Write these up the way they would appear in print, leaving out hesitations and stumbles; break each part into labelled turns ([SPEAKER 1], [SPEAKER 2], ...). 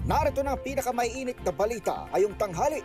[SPEAKER 1] Narito na ang pinakamaiinit na balita ngayong tanghali.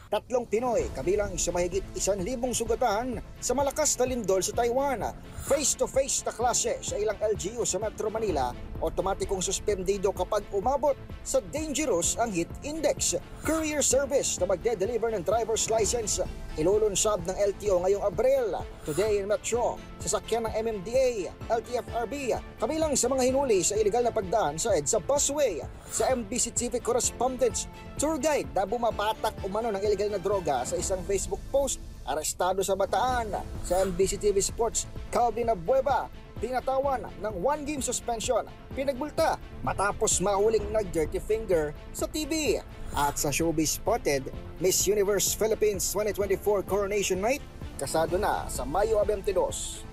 [SPEAKER 1] 3 Pinoy kabilang sa mahigit 1,000 sugatan sa malakas na lindol sa Taiwan. Face-to-face na klase sa ilang LGU sa Metro Manila, otomatikong suspendido kapag umabot sa dangerous ang heat index. Courier service na magde-deliver ng driver's license ilulunsad ng LTO ngayong Abril. Today in Metro, sasakyan ng MMDA, LTFRB, kabilang sa mga hinuli sa iligal na pagdaan sa EDSA busway. Sa MBC TV correspondents, tour guide na bumapatak umano ng iligal na droga sa isang Facebook post, arestado sa Bataan. Sa MBC TV Sports, Calvin Abueva, tinatawan ng 1-game suspension, pinagbulta matapos mahuling nag-dirty finger sa TV. At sa Showbiz Spotted, Miss Universe Philippines 2024 Coronation Night, kasado na sa Mayo 22.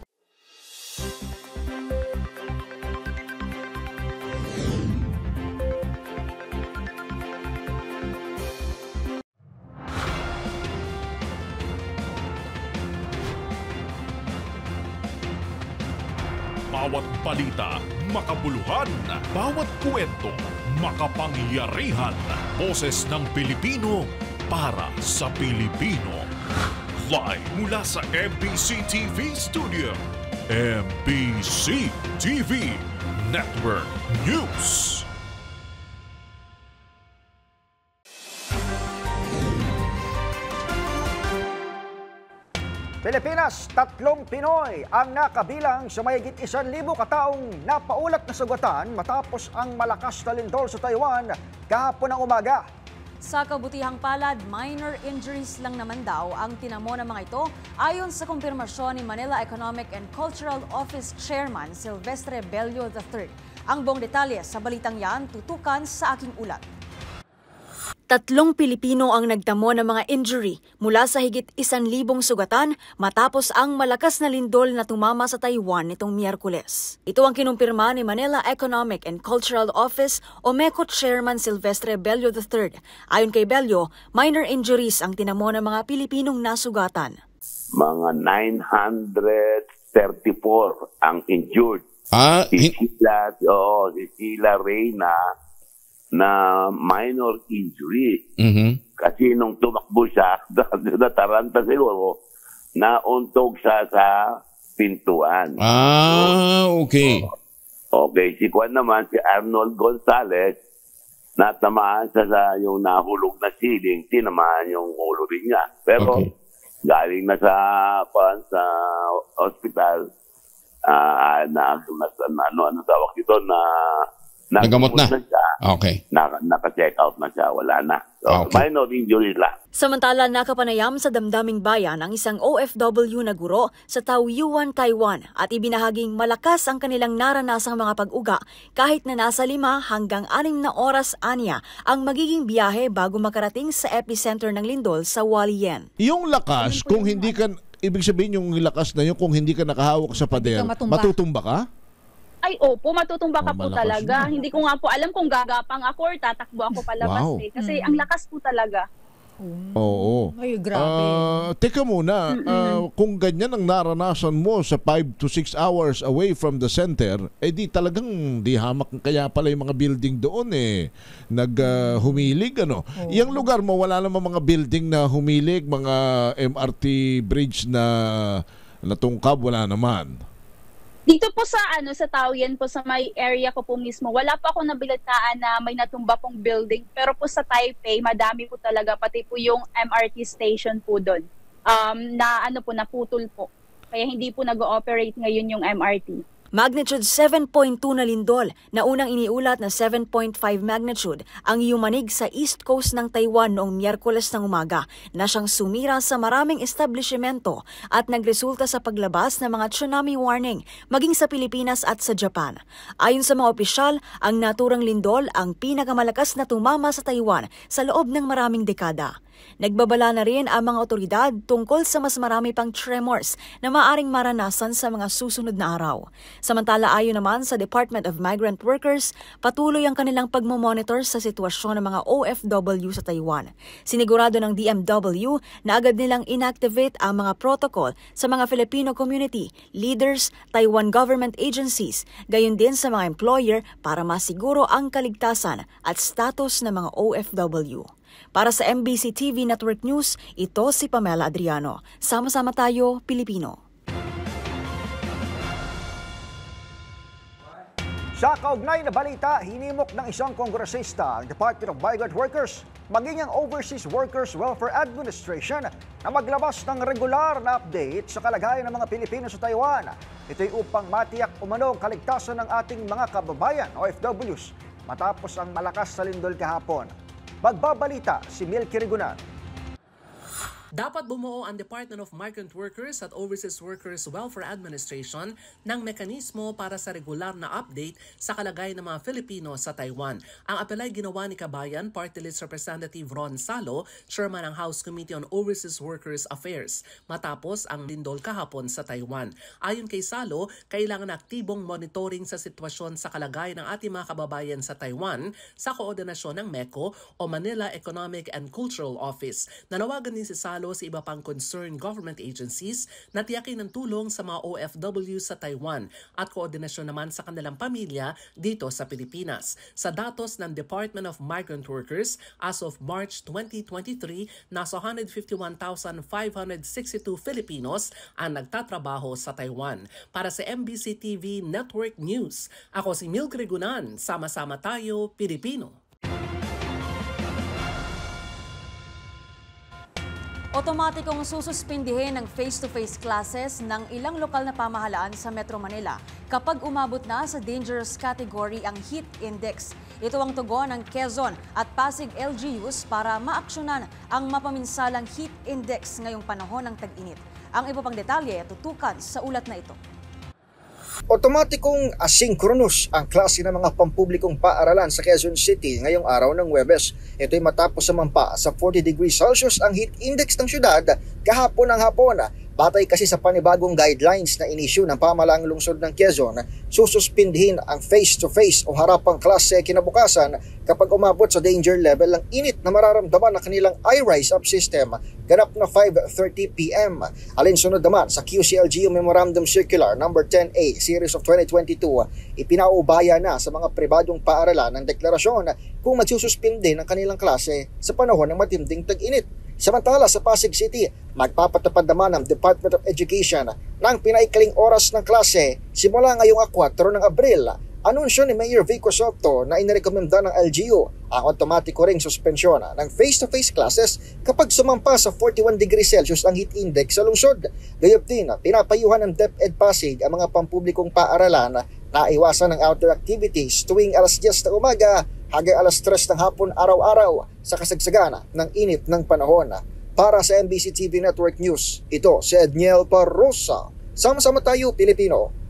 [SPEAKER 2] Bawat balita, makabuluhan. Bawat kwento, makapangyarihan. Boses ng Pilipino para sa Pilipino. Live mula sa MBC TV Studio. MBC TV Network News.
[SPEAKER 1] Pilipinas, 3 Pinoy ang nakabilang sa mahigit 1,000 kataong napaulat na sugatan matapos ang malakas na lindol sa Taiwan kahapon ng umaga.
[SPEAKER 3] Sa kabutihang palad, minor injuries lang naman daw ang tinamo ng mga ito ayon sa kumpirmasyon ni Manila Economic and Cultural Office Chairman Silvestre Bello III. Ang buong detalye sa balitang yan tutukan sa aking ulat.
[SPEAKER 4] 3 Pilipino ang nagtamo ng mga injury mula sa higit 1,000 sugatan matapos ang malakas na lindol na tumama sa Taiwan nitong Miyerkules. Ito ang kinumpirma ni Manila Economic and Cultural Office o MECO Chairman Silvestre Bello III. Ayon kay Bello, minor injuries ang tinamo ng mga Pilipinong nasugatan.
[SPEAKER 5] Mga 934 ang injured. Si Sheila Reyna na minor injury. Kasi nung tumakbo siya, nataranta siguro, nauntog siya sa pintuan.
[SPEAKER 6] Okay.
[SPEAKER 5] Okay, si Juan naman, si Arnold Gonzalez, natamaan siya sa yung nahulog na ceiling, tinamaan yung ulo rin niya. Pero galing na sa hospital, ano tawag dito,
[SPEAKER 6] nagamot na. Okay.
[SPEAKER 5] Naka-check out na siya, wala na. So, minor injury lang.
[SPEAKER 4] Samantala, nakapanayam sa damdaming bayan ang isang OFW na guro sa Taoyuan, Taiwan at ibinahaging malakas ang kanilang naranasang mga pag-uga kahit na nasa 5 hanggang 6 na oras anya ang magiging biyahe bago makarating sa epicenter ng lindol sa Hualien.
[SPEAKER 6] Yung lakas, kung hindi ka, ibig sabihin yung lakas na yun, kung hindi ka nakahawak sa pader, matutumba ka?
[SPEAKER 7] Ay, opo, matutumba ka po talaga. Hindi ko nga po alam kung gagapang ako or tatakbo ako palabas.
[SPEAKER 6] Wow.
[SPEAKER 7] Kasi ang lakas po talaga.
[SPEAKER 6] Oo.
[SPEAKER 3] Ay, grabe.
[SPEAKER 6] Teka muna, kung ganyan ang naranasan mo sa 5 to 6 hours away from the center, di talagang di hamak kaya pala yung mga building doon humilig, ano. Yung lugar mo, wala namang mga building na humilig, mga MRT bridge na natungkab, wala naman.
[SPEAKER 7] Dito po sa sa Taoyuan po, sa may area ko po mismo, wala pa ako nabalitaan na may natumba pong building. Pero po sa Taipei, madami po talaga, pati po yung MRT station po doon. Naputol po. Kaya hindi po nag-ooperate ngayon yung MRT.
[SPEAKER 4] Magnitude 7.2 na lindol na unang iniulat na 7.5 magnitude ang yumanig sa east coast ng Taiwan noong Miyerkules ng umaga na siyang sumira sa maraming establishmento at nagresulta sa paglabas ng mga tsunami warning maging sa Pilipinas at sa Japan. Ayon sa mga opisyal, ang naturang lindol ang pinakamalakas na tumama sa Taiwan sa loob ng maraming dekada. Nagbabala na rin ang mga otoridad tungkol sa mas marami pang tremors na maaring maranasan sa mga susunod na araw. Samantala ayon naman sa Department of Migrant Workers, patuloy ang kanilang pagmomonitor sa sitwasyon ng mga OFW sa Taiwan. Sinigurado ng DMW na agad nilang inactivate ang mga protocol sa mga Filipino community, leaders, Taiwan government agencies, gayon din sa mga employer para masiguro ang kaligtasan at status ng mga OFW. Para sa MBC TV Network News, ito si Pamela Adriano. Sama-sama tayo, Pilipino.
[SPEAKER 1] Sa kaugnay na balita, hinimok ng isang kongresista ang Department of Migrant Workers maging ang Overseas Workers Welfare Administration na maglabas ng regular na update sa kalagayan ng mga Pilipino sa Taiwan. Ito'y upang matiyak umano ang kaligtasan ng ating mga kababayan OFWs matapos ang malakas na lindol kahapon. Magbabalita si Milky Rigunan.
[SPEAKER 8] Dapat bumuo ang Department of Migrant Workers at Overseas Workers Welfare Administration ng mekanismo para sa regular na update sa kalagayan ng mga Filipino sa Taiwan. Ang apel ay ginawa ni Kabayan Party List Representative Ron Salo, Chairman ng House Committee on Overseas Workers Affairs, matapos ang lindol kahapon sa Taiwan. Ayon kay Salo, kailangan aktibong monitoring sa sitwasyon sa kalagayan ng ating mga kababayan sa Taiwan sa koordinasyon ng MECO o Manila Economic and Cultural Office. Nanawagan din si Salo sa iba pang concerned government agencies na tiyakin ng tulong sa mga OFW sa Taiwan at koordinasyon naman sa kanilang pamilya dito sa Pilipinas. Sa datos ng Department of Migrant Workers, as of March 2023, nasa 151,562 Filipinos ang nagtatrabaho sa Taiwan. Para sa MBC TV Network News, ako si Milky Rigunan. Sama-sama tayo, Pilipino.
[SPEAKER 3] Otomatikong sususpindihin ng face-to-face classes ng ilang lokal na pamahalaan sa Metro Manila kapag umabot na sa dangerous category ang heat index. Ito ang tugon ng Quezon at Pasig LGUs para maaksyonan ang mapaminsalang heat index ngayong panahon ng tag-init. Ang iba pang detalye tutukan sa ulat na ito.
[SPEAKER 1] Otomatikong asynchronous ang klase ng mga pampublikong paaralan sa Quezon City ngayong araw ng Huwebes. Ito'y matapos sumampa sa 40 degrees Celsius ang heat index ng syudad kahapon ng hapon. Batay kasi sa panibagong guidelines na inisyu ng pamahalaang lungsod ng Quezon, sususpindihin ang face-to-face o harapang klase kinabukasan kapag umabot sa danger level ng init na mararamdaman ng kanilang iRise-Up system ganap na 5:30 p.m. Alinsunod naman sa QCLGU Memorandum Circular No. 10A Series of 2022, ipinaubaya na sa mga pribadong paaralan ng deklarasyon kung magsususpindi ng kanilang klase sa panahon ng matinding tag-init. Samantala sa Pasig City, magpapatupad naman ng Department of Education ng pinaikling oras ng klase simula ngayong 4 ng Abril. Anunsyo ni Mayor Vico Soto na inirekomenda ng LGU ang automatiko ring suspensyon ng face-to-face classes kapag sumampa sa 41 degrees Celsius ang heat index sa lungsod. Gayop din, pinapayuhan ng DepEd Pasig ang mga pampublikong paaralan na iwasan ng outdoor activities tuwing alas 10 ng umaga hanggang alas 3 ng hapon araw-araw sa kasagsagana ng init ng panahon. Para sa MBC TV Network News, ito si Edniel Parrosa. Sama-sama tayo, Pilipino.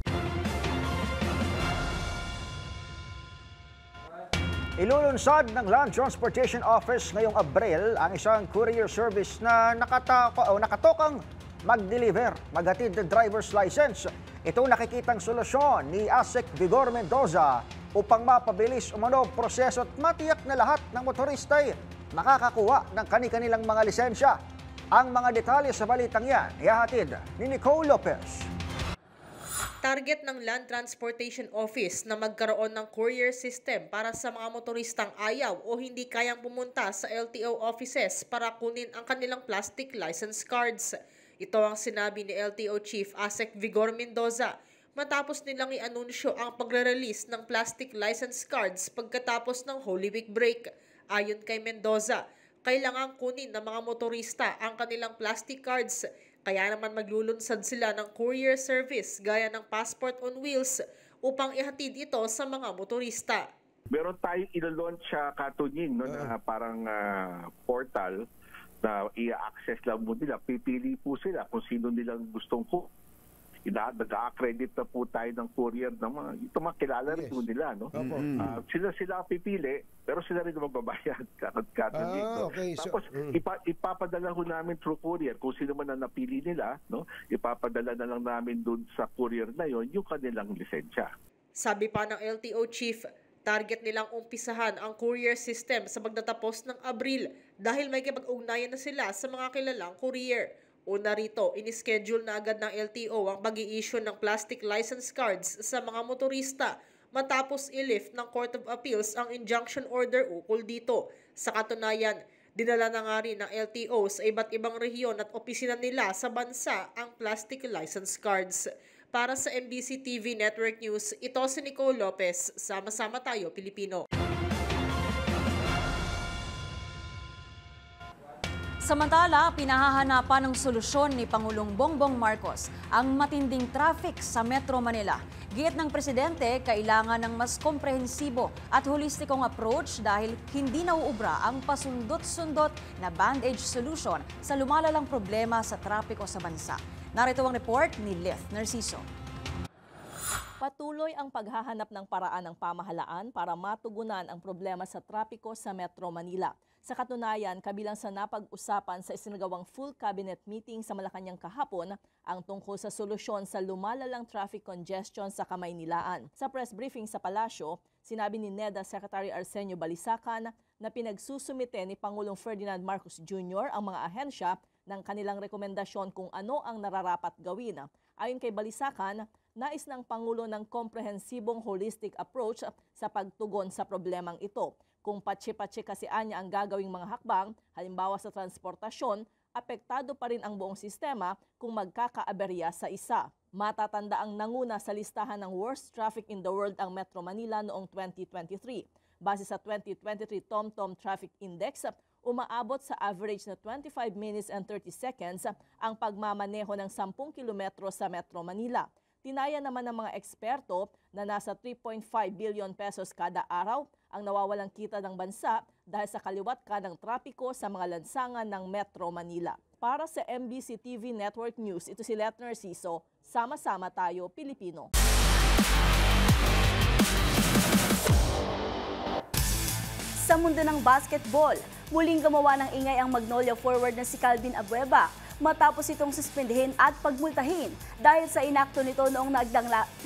[SPEAKER 1] Ilulunsad ng Land Transportation Office ngayong Abril ang isang courier service na nakatokang mag-deliver, maghatid ng driver's license. Ito nakikitang solusyon ni ASEC Vigor Mendoza upang mapabilis umano proseso at matiyak na lahat ng motorista ay makakakuha ng kani-kanilang mga lisensya. Ang mga detalye sa balitang yan, ihahatid ni Nicole Lopez.
[SPEAKER 9] Target ng Land Transportation Office na magkaroon ng courier system para sa mga motoristang ayaw o hindi kayang pumunta sa LTO offices para kunin ang kanilang plastic license cards. Ito ang sinabi ni LTO Chief ASEC Vigor Mendoza matapos nilang i-anunsyo ang pagre-release ng plastic license cards pagkatapos ng Holy Week break. Ayon kay Mendoza, kailangan kunin ng mga motorista ang kanilang plastic cards. Kaya naman maglulunsad sila ng courier service gaya ng Passport on Wheels upang ihatid ito sa mga motorista.
[SPEAKER 10] Meron tayong ilo-launch sa Katunying na parang portal na i-access lang mo nila. Pipili po sila kung sino nilang gustong po. Nag-accredit na po tayo ng courier ng mga kilala rin po nila. No? Sila pipili pero sila rin magbabayad katunying.
[SPEAKER 1] Okay.
[SPEAKER 10] Tapos ipapadala ho namin through courier kung sino man ang napili nila, no? Ipapadala na lang namin dun sa courier na yon yung kanilang lisensya.
[SPEAKER 9] Sabi pa ng LTO chief, target nilang umpisahan ang courier system sa magtatapos ng Abril dahil may kipag-ugnayan na sila sa mga kilalang courier. Una rito, inischedule na agad ng LTO ang pag-i-issue ng plastic license cards sa mga motorista matapos i-lift ng Court of Appeals ang injunction order ukol dito. Sa katunayan, dinala na nga rin ng LTO sa iba't ibang rehiyon at opisina nila sa bansa ang plastic license cards. Para sa MBC TV Network News, ito si Nicole Lopez. Sama-sama tayo, Pilipino.
[SPEAKER 3] Samantala, pinahahanapan ng solusyon ni Pangulong Bongbong Marcos ang matinding traffic sa Metro Manila. Giit ng presidente, kailangan ng mas komprehensibo at holistikong approach dahil hindi nauubra ang pasundot-sundot na band-aid solution sa lumalalang problema sa trapiko sa bansa. Narito ang report ni Lith Narciso.
[SPEAKER 11] Patuloy ang paghahanap ng paraan ng pamahalaan para matugunan ang problema sa trapiko sa Metro Manila. Sa katunayan, kabilang sa napag-usapan sa isinagawang full cabinet meeting sa Malacanang kahapon ang tungkol sa solusyon sa lumalalang traffic congestion sa Kamaynilaan. Sa press briefing sa Palasyo, sinabi ni NEDA Secretary Arsenio Balisacan na pinagsusumite ni Pangulong Ferdinand Marcos Jr. ang mga ahensya ng kanilang rekomendasyon kung ano ang nararapat gawin. Ayon kay Balisacan, nais ng Pangulo ng komprehensibong holistic approach sa pagtugon sa problemang ito. Kung patsi-patsi kasi anya ang gagawing mga hakbang, halimbawa sa transportasyon, apektado pa rin ang buong sistema kung magkakaaberya sa isa. Matatanda ang nanguna sa listahan ng worst traffic in the world ang Metro Manila noong 2023. Base sa 2023 TomTom Traffic Index, umaabot sa average na 25 minutes and 30 seconds ang pagmamaneho ng 10 kilometro sa Metro Manila. Tinaya naman ng mga eksperto na nasa 3.5 billion pesos kada araw ang nawawalang kita ng bansa dahil sa kaliwat kanang trapiko sa mga lansangan ng Metro Manila. Para sa MBC TV Network News, ito si Lith Narciso. Sama-sama tayo, Pilipino.
[SPEAKER 12] Sa mundo ng basketball, muling gumawa ng ingay ang Magnolia forward na si Calvin Abueva matapos itong suspendihin at pagmultahin dahil sa inakto nito noong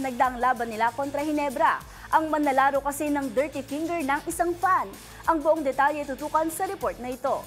[SPEAKER 12] nagdaang laban nila kontra Ginebra. Ang manlalaro kasi ng dirty finger ng isang fan. Ang buong detalye tutukan sa report na ito.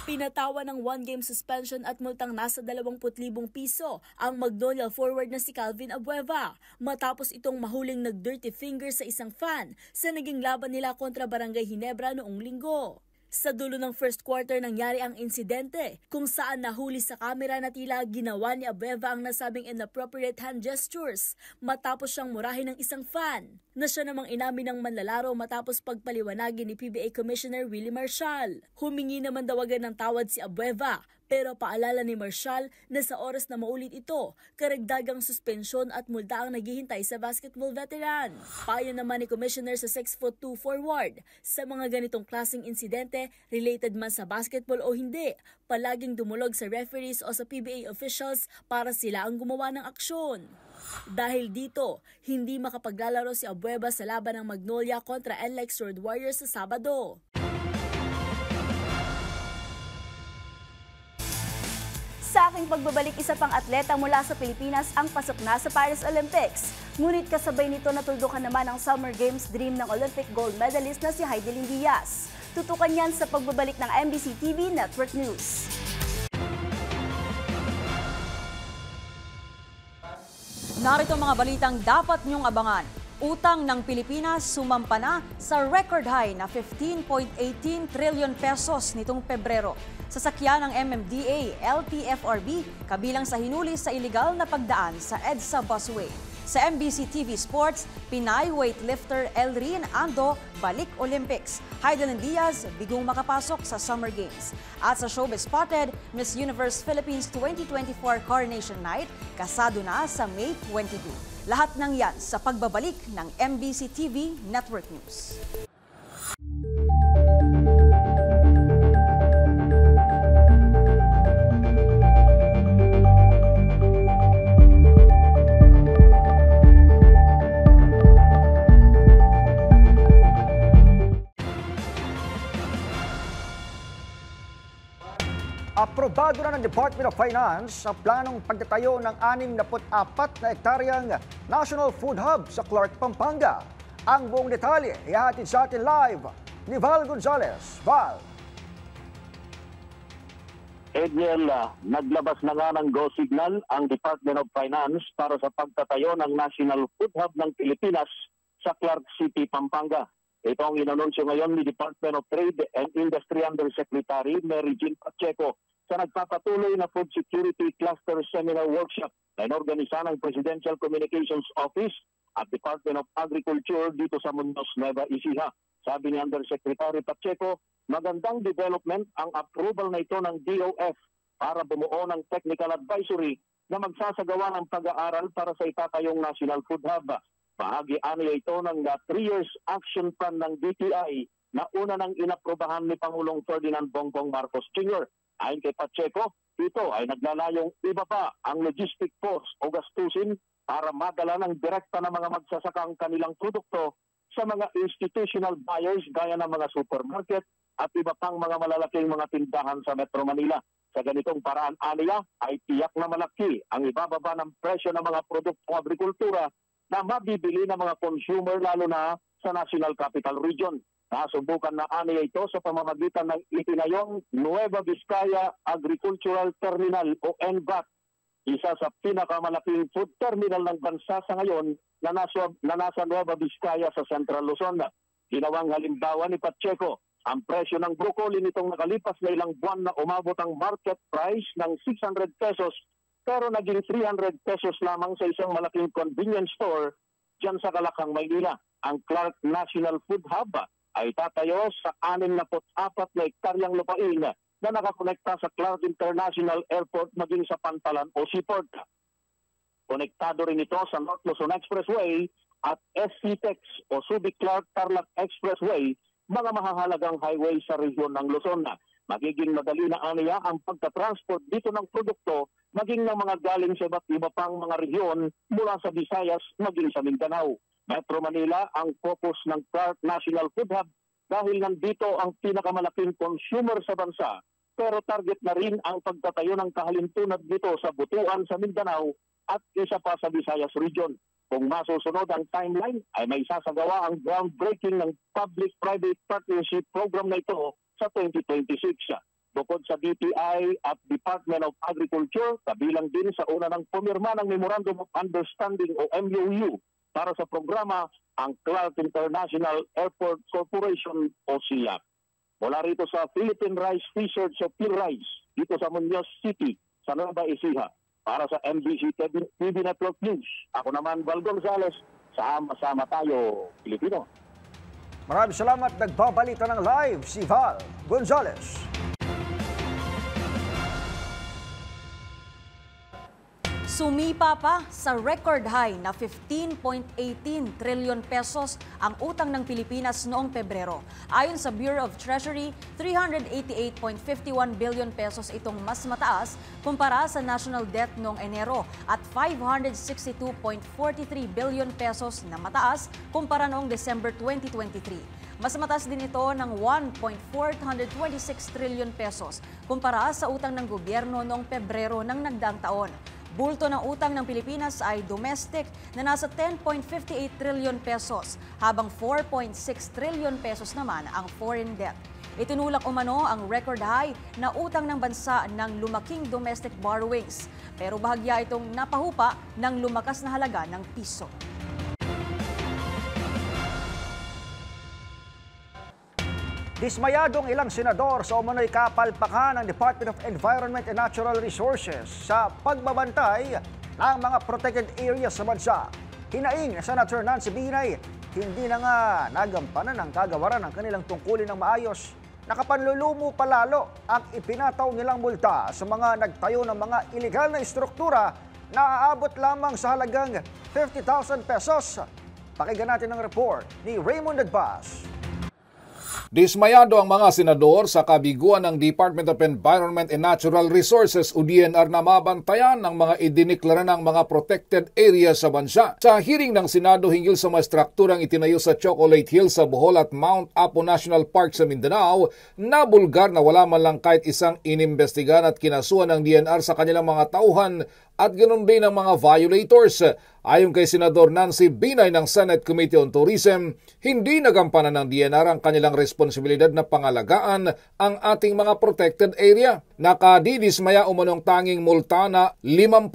[SPEAKER 12] Pinatawa ng one-game suspension at multang nasa 20,000 piso ang Magnolia forward na si Calvin Abueva matapos itong mahuling nag-dirty finger sa isang fan sa naging laban nila kontra Barangay Ginebra noong linggo. Sa dulo ng first quarter nangyari ang insidente kung saan nahuli sa kamera na tila ginawa ni Abueva ang nasabing inappropriate hand gestures matapos siyang murahin ng isang fan na siya namang inamin ng manlalaro matapos pagpaliwanagin ni PBA Commissioner Willie Marcial. Humingi naman dawagan ng tawad si Abueva pero paalala ni Marcial na sa oras na maulit ito, karagdagang suspensyon at multa ang naghihintay sa basketball veteran. Payo naman ni Commissioner sa 6'2" forward, sa mga ganitong klaseng insidente, related man sa basketball o hindi, palaging dumulog sa referees o sa PBA officials para sila ang gumawa ng aksyon. Dahil dito, hindi makapaglalaro si Abueva sa laban ng Magnolia kontra NLEX Road Warriors sa Sabado. Sa aking pagbabalik, isa pang atleta mula sa Pilipinas ang pasok na sa Paris Olympics. Ngunit kasabay nito natuldukan naman ang Summer Games dream ng Olympic gold medalist na si Heidelin Diaz. Tutukan yan sa pagbabalik ng MBC TV Network News.
[SPEAKER 3] Narito mga balitang dapat niyong abangan. Utang ng Pilipinas sumampa na sa record high na 15.18 trillion pesos nitong Pebrero. Sasakyan ng MMDA, LTFRB, kabilang sa hinuli sa iligal na pagdaan sa EDSA busway. Sa MBC TV Sports, Pinay weightlifter Elrin Ando balik Olympics. Heidelin Diaz bigong makapasok sa Summer Games. At sa Showbiz Spotted, Miss Universe Philippines 2024 Coronation Night, kasado na sa May 22. Lahat ng yan sa pagbabalik ng MBC TV Network News.
[SPEAKER 1] Aprobado na ng Department of Finance sa planong pagtatayo ng 64 na hektaryang National Food Hub sa Clark, Pampanga. Ang buong detalye ihahatid sa atin live ni Val Gonzales. Val.
[SPEAKER 13] Edniel, naglabas na nga ng go signal ang Department of Finance para sa pagtatayo ng National Food Hub ng Pilipinas sa Clark City, Pampanga. Ito ang inanunsyo ngayon ni Department of Trade and Industry Undersecretary Mary Jean Pacheco sa nagpapatuloy na Food Security Cluster Seminar Workshop na inorganisa ng Presidential Communications Office at Department of Agriculture dito sa Muñoz, Nueva Ecija. Sabi ni Undersecretary Pacheco, magandang development ang approval na ito ng DOF para bumuo ng technical advisory na magsasagawa ng pag-aaral para sa itatayong National Food Hub. Bahagi niya ito ng 3 years action plan ng DTI na una nang inaprobahan ni Pangulong Ferdinand Bongbong Marcos Jr. Ayon kay Pacheco, ito ay naglalayong ibaba ang logistic cost o gastusin para madala ng direkta ng mga magsasaka ang kanilang produkto sa mga institutional buyers gaya ng mga supermarket at iba pang mga malalaking mga tindahan sa Metro Manila. Sa ganitong paraan niya ay tiyak na malaki ang ibababa ng presyo ng mga produktong agrikultura na mabibili ng mga consumer lalo na sa National Capital Region. Nasubukan na niya ito sa pamamagitan ng itinayong Nueva Vizcaya Agricultural Terminal o NVAT, isa sa pinakamalaking food terminal ng bansa sa ngayon na nasa Nueva Vizcaya sa Central Luzon. Ginawang halimbawa ni Pacheco, ang presyo ng broccoli nitong nakalipas na ilang buwan na umabot ang market price ng 600 pesos pero naging 300 pesos lamang sa isang malaking convenience store dyan sa Kalakang, Maynila. Ang Clark National Food Hub ay tatayo sa 64 na hektaryang lupain na nakakonekta sa Clark International Airport maging sa Pantalan o Seaport. Konektado rin ito sa North Luzon Expressway at SCTEX o Subic-Clark-Tarlac Expressway, mga mahahalagang highway sa rehiyon ng Luzon. Magiging madali na niya ang pagka-transport dito ng produkto maging ng mga galing sa iba't iba pang mga rehiyon mula sa Visayas maging sa Mindanao. Metro Manila ang focus ng Clark National Food Hub dahil nandito ang pinakamalaking consumer sa bansa, pero target na rin ang pagtatayo ng kahalintunad dito sa Butuan sa Mindanao at isa pa sa Visayas Region. Kung masusunod ang timeline ay may sasagawa ang groundbreaking ng Public-Private Partnership Program na ito sa 2026. Bukod sa DTI at Department of Agriculture, kabilang din sa una ng pumirma ng Memorandum of Understanding o MOU para sa programa ang Clark International Airport Corporation o SIAC. Mula rito sa Philippine Rice Research o PhilRice dito sa Muñoz City, sa Nueva Ecija, para sa MBC TV Network News. Ako naman, Val Gonzales, sama-sama tayo, Pilipino.
[SPEAKER 1] Maraming salamat. Nagbabalita ng live si Val Gonzales.
[SPEAKER 3] Sumipa pa sa record high na 15.18 trillion pesos ang utang ng Pilipinas noong Pebrero. Ayon sa Bureau of Treasury, 388.51 billion pesos itong mas mataas kumpara sa national debt noong Enero at 562.43 billion pesos na mataas kumpara noong December 2023. Mas mataas din ito ng 1.426 trillion pesos kumpara sa utang ng gobyerno noong Pebrero ng nagdaang taon. Bulto ng utang ng Pilipinas ay domestic na nasa 10.58 trillion pesos, habang 4.6 trillion pesos naman ang foreign debt. Itinulak umano ang record high na utang ng bansa ng lumaking domestic borrowings, pero bahagya itong napahupa ng lumakas na halaga ng piso.
[SPEAKER 1] Dismayadong ilang senador sa umano'y kapalpakan ng Department of Environment and Natural Resources sa pagbabantay ng mga protected areas sa bansa. Hinaing na Senator Nancy Binay, hindi na nga nagampanan ang kagawaran ng kanilang tungkulin ng maayos. Nakapanlulumo palalo ang ipinataw nilang multa sa mga nagtayo ng mga ilegal na istruktura na aabot lamang sa halagang 50,000 pesos. Pakinggan natin ang report ni Raymond Adbas.
[SPEAKER 14] Dismayado ang mga senador sa kabiguan ng Department of Environment and Natural Resources o DNR na mabantayan ng mga idineklara ng mga protected areas sa bansa. Sa hearing ng Senado hinggil sa mga strukturang itinayo sa Chocolate Hill sa Bohol at Mount Apo National Park sa Mindanao, nabulgar na wala man lang kahit isang inimbestigahan at kinasuhan ng DNR sa kanilang mga tauhan at ganoon din ang mga violators. Ayon kay Senador Nancy Binay ng Senate Committee on Tourism, hindi nagampanan ng DNR ang kanilang responsibilidad na pangalagaan ang ating mga protected area. Nakadidismaya umanong tanging multa na 50,000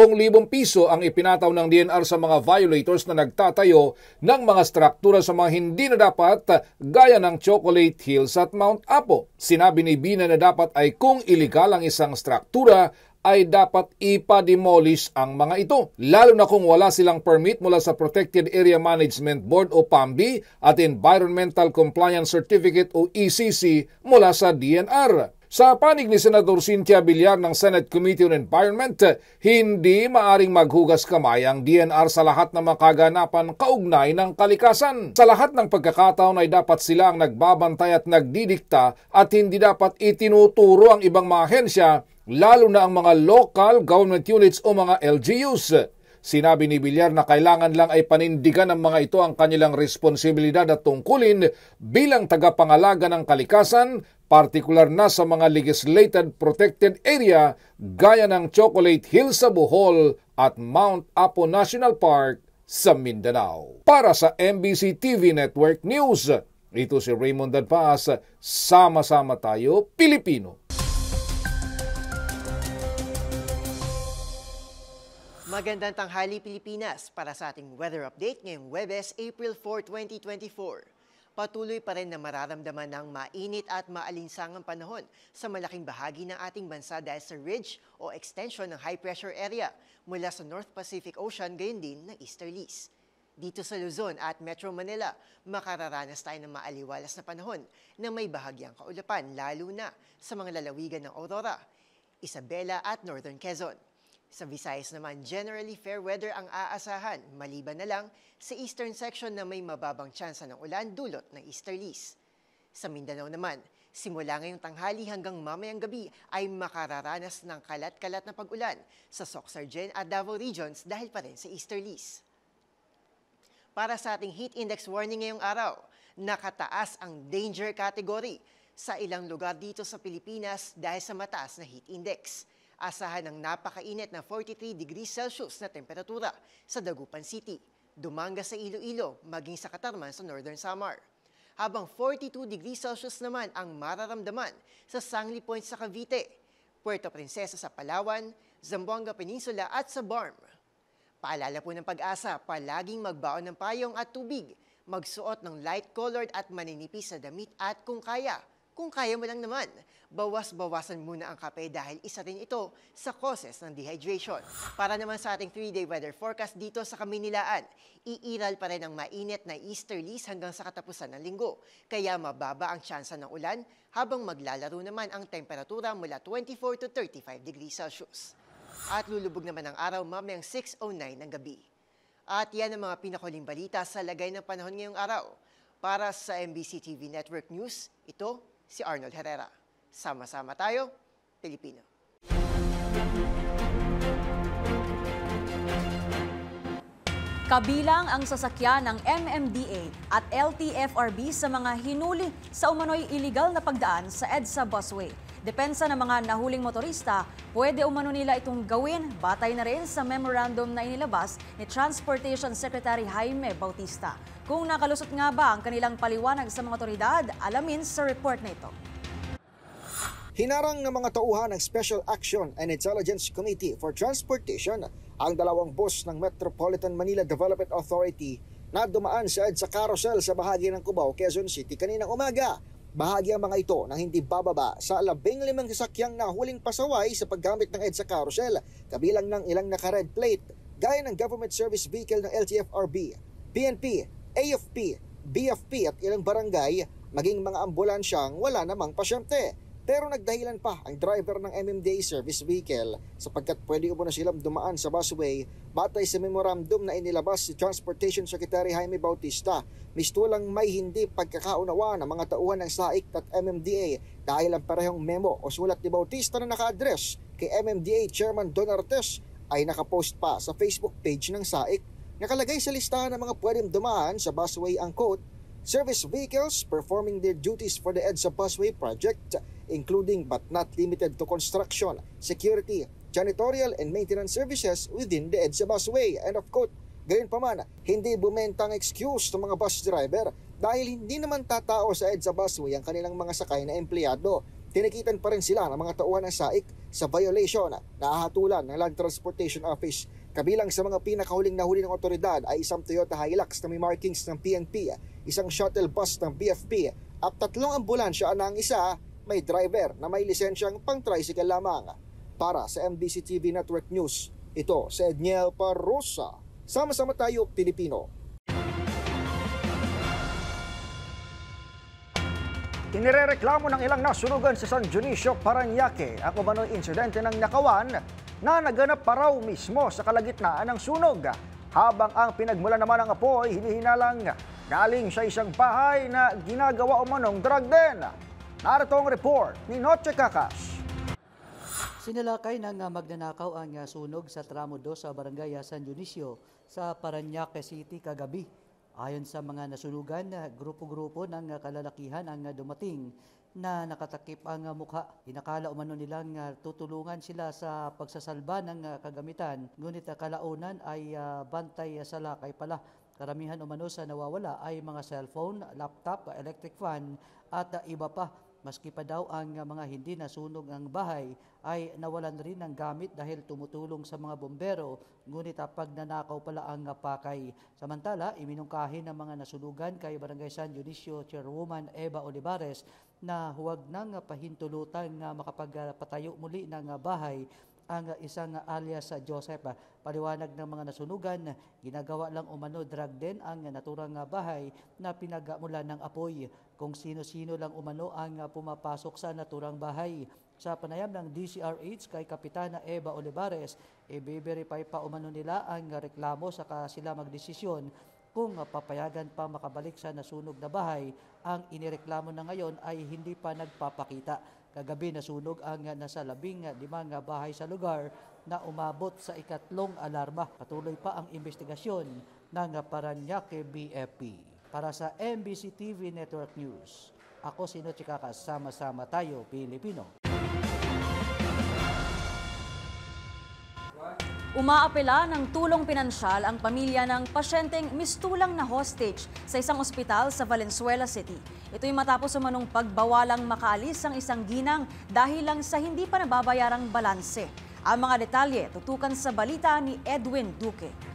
[SPEAKER 14] piso ang ipinataw ng DNR sa mga violators na nagtatayo ng mga struktura sa mga hindi na dapat gaya ng Chocolate Hills at Mount Apo. Sinabi ni Binay na dapat ay kung iligal ang isang struktura ay dapat ipa-demolish ang mga ito, lalo na kung wala silang permit mula sa Protected Area Management Board o PAMB at Environmental Compliance Certificate o ECC mula sa DNR. Sa panig ni Senador Cynthia Villar ng Senate Committee on Environment, hindi maaring maghugas kamay ang DNR sa lahat ng makaganapan kaugnay ng kalikasan. Sa lahat ng pagkakataon ay dapat sila ang nagbabantay at nagdidikta at hindi dapat itinuturo ang ibang mga ahensya, lalo na ang mga local government units o mga LGUs. Sinabi ni Villar na kailangan lang ay panindigan ng mga ito ang kanilang responsibilidad at tungkulin bilang tagapangalaga ng kalikasan, partikular na sa mga legislated protected area gaya ng Chocolate Hills sa Bohol at Mount Apo National Park sa Mindanao. Para sa MBC TV Network News, ito si Raymond Dadpas, sama-sama tayo Pilipino.
[SPEAKER 15] Magandang tanghali Pilipinas para sa ating weather update ngayong Huwebes, April 4, 2024. Patuloy pa rin na mararamdaman ng mainit at maalinsangang panahon sa malaking bahagi ng ating bansa dahil sa ridge o extension ng high pressure area mula sa North Pacific Ocean gayon din ng easterlies. Dito sa Luzon at Metro Manila, makararanas tayo ng maaliwalas na panahon na may bahagyang kaulapan lalo na sa mga lalawigan ng Aurora, Isabela at Northern Quezon. Sa Visayas naman, generally fair weather ang aasahan, maliban na lang sa eastern section na may mababang tsansa ng ulan dulot ng easterlies. Sa Mindanao naman, simula ngayong tanghali hanggang mamayang gabi ay makararanas ng kalat-kalat na pag-ulan sa Soc-Sargen at Davao regions dahil pa rin sa easterlies. Para sa ating heat index warning ngayong araw, nakataas ang danger category sa ilang lugar dito sa Pilipinas dahil sa mataas na heat index. Asahan ng napakainit na 43 degrees Celsius na temperatura sa Dagupan City, Dumanga sa Iloilo, maging sa Catarman sa Northern Samar. Habang 42 degrees Celsius naman ang mararamdaman sa Sangli Point sa Cavite, Puerto Princesa sa Palawan, Zamboanga Peninsula at sa Barm. Paalala po ng Pag-asa, palaging magbaon ng payong at tubig, magsuot ng light-colored at maninipis na damit at kung kaya mo lang naman, bawas-bawasan muna ang kape dahil isa rin ito sa causes ng dehydration. Para naman sa ating 3-day weather forecast dito sa Kamunilaan, iiral pa rin ang mainit na easterlies hanggang sa katapusan ng linggo, kaya mababa ang tsansa ng ulan habang maglalaro naman ang temperatura mula 24 to 35 degrees Celsius. At lulubog naman ang araw mamayang 6:09 ng gabi. At yan ang mga pinakuling balita sa lagay ng panahon ngayong araw. Para sa MBC TV Network News, ito si Arnold Herrera. Sama-sama tayo, Pilipino.
[SPEAKER 3] Kabilang ang sasakyan ng MMDA at LTFRB sa mga hinuli sa umano'y iligal na pagdaan sa EDSA busway. Depensa ng mga nahuling motorista, pwede umano nila itong gawin batay na rin sa memorandum na inilabas ni Transportation Secretary Jaime Bautista. Kung nakalusot nga ba ang kanilang paliwanag sa mga otoridad, alamin sa report na ito.
[SPEAKER 1] Hinarang ng mga tauhan ng Special Action and Intelligence Committee for Transportation ang dalawang bus ng Metropolitan Manila Development Authority na dumaan sa EDSA carousel sa bahagi ng Cubao, Quezon City kaninang umaga. Bahagi ang mga ito nang hindi bababa sa 15 sasakyang nahuling pasaway sa paggamit ng EDSA carousel, kabilang ng ilang naka-red plate, gaya ng government service vehicle ng LTFRB, PNP, AFP, BFP at ilang barangay, maging mga ambulansyang wala namang pasyente. Pero nagdahilan pa ang driver ng MMDA service vehicle sapagkat pwede umano silang dumaan sa busway batay sa memorandum na inilabas si Transportation Secretary Jaime Bautista. Mistulang may hindi pagkakaunawa ng mga tauhan ng SAIC at MMDA dahil ang parehong memo o sulat ni Bautista na naka-address kay MMDA Chairman Don Artes ay nakapost pa sa Facebook page ng SAIC. Nakalagay sa listahan ng mga pwedeng dumaan sa busway ang quote, service vehicles performing their duties for the EDSA busway project, including but not limited to construction, security, janitorial and maintenance services within the EDSA busway. End of quote. Gayunpaman, hindi bumentang excuse ng mga bus driver dahil hindi naman tatao sa EDSA busway ang kanilang mga sakay na empleyado. Tinikitan pa rin sila ng mga tauhan ng SAIC sa violation na nahahatulan ng Land Transportation Office. Kabilang sa mga pinakahuling nahuli ng otoridad ay isang Toyota Hilux na may markings ng PNP, isang shuttle bus ng BFP at 3 ambulansya na ang isa may driver na may lisensyang pang-tricycle lamang. Para sa MBC TV Network News, ito si Edniel Parrosa. Sama-sama tayo, Pilipino. Inirereklamo ng ilang nasunugan sa San Dionisio, Parañaque ang umano'y insidente ng nakawan na naganap pa raw mismo sa kalagitnaan ng sunog. Habang ang pinagmula naman ng apoy hinihinalang galing sa isang bahay na ginagawa umanong drug den. Narito ang report ni Noche Cacas.
[SPEAKER 16] Sinalakay ng magnanakaw ang sunog sa tramo 2 sa barangay San Dionisio sa Parañaque City kagabi. Ayon sa mga nasunugan, grupo-grupo ng kalalakihan ang dumating na nakatakip ang mukha. Inakala umano nilang tutulungan sila sa pagsasalba ng kagamitan, ngunit kalaunan ay bantay sa lakay pala. Karamihan umano sa nawawala ay mga cellphone, laptop, electric fan at iba pa. Maski pa daw ang mga hindi nasunog ng bahay ay nawalan rin ng gamit dahil tumutulong sa mga bombero, ngunit pagnanakaw pala ang pakay. Samantala, iminungkahi ng mga nasunugan kay Barangay San Dionisio Chairwoman Eva Olivares na huwag nang pahintulutan na makapagpatayo muli ng bahay ang isang alias Joseph. Paliwanag ng mga nasunugan, ginagawa lang umano drug den ang naturang bahay na pinagmulan ng apoy. Kung sino-sino lang umano ang pumapasok sa naturang bahay. Sa panayam ng DCRH kay Kapitana Eva Olivares, i-verify pa umano nila ang reklamo saka sila magdesisyon kung papayagan pa makabalik sa nasunog na bahay. Ang inireklamo na ngayon ay hindi pa nagpapakita. Kagabi nasunog ang nasa 15 bahay sa lugar na umabot sa ikatlong alarma. Patuloy pa ang investigasyon ng Parañaque BFP. Para sa MBC TV Network News, ako si Noche Cacas, sama-sama tayo Pilipino.
[SPEAKER 3] Umaapela ng tulong pinansyal ang pamilya ng pasyenteng mistulang na hostage sa isang ospital sa Valenzuela City. Ito'y matapos umanong pagbawalang makaalis ang isang ginang dahil lang sa hindi pa nababayarang balanse. Ang mga detalye tutukan sa balita ni Edwin Duque.